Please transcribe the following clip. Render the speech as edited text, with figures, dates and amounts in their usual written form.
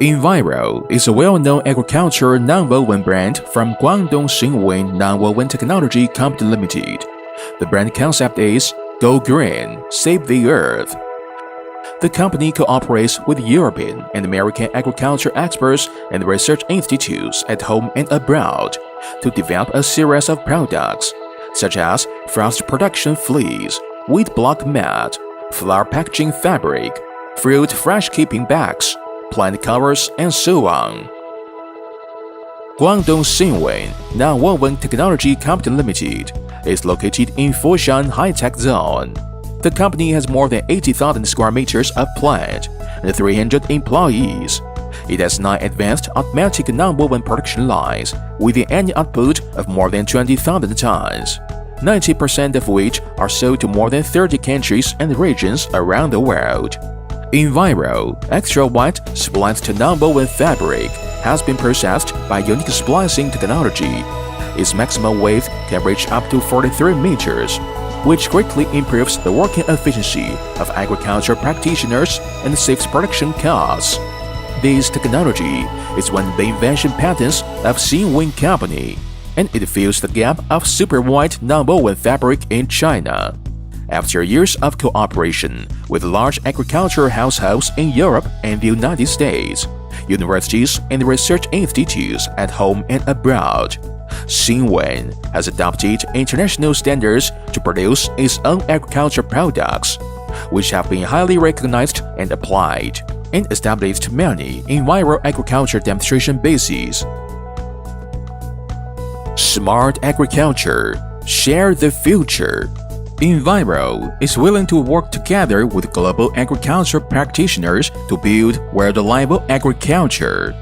Enviro is a well-known agriculture nonwoven brand from Guangdong Xinwen Nonwoven Technology Company Limited. The brand concept is Go Green, Save the Earth. The company cooperates with European and American agriculture experts and research institutes at home and abroad to develop a series of products, such as frost protection fleece, wheat block mat, flour packaging fabric, fruit fresh keeping bags, plant covers, and so on. Guangdong Xinwen Nonwoven Technology Company Limited is located in Foshan High-Tech Zone. The company has more than 80,000 square meters of plant and 300 employees. It has 9 advanced automatic nonwoven production lines with an annual output of more than 20,000 tons, 90% of which are sold to more than 30 countries and regions around the world. Enviro extra white spliced nonwoven fabric has been processed by unique splicing technology. Its maximum width can reach up to 43 meters, which greatly improves the working efficiency of agriculture practitioners and saves production costs. This technology is one of the invention patents of Xinwen Company, and it fills the gap of super white nonwoven fabric in China. After years of cooperation with large agricultural households in Europe and the United States, universities and research institutes at home and abroad, Xinwen has adopted international standards to produce its own agriculture products, which have been highly recognized and applied, and established many enviro agriculture demonstration bases. Smart agriculture. Share the future. Enviro is willing to work together with global agriculture practitioners to build world-level agriculture.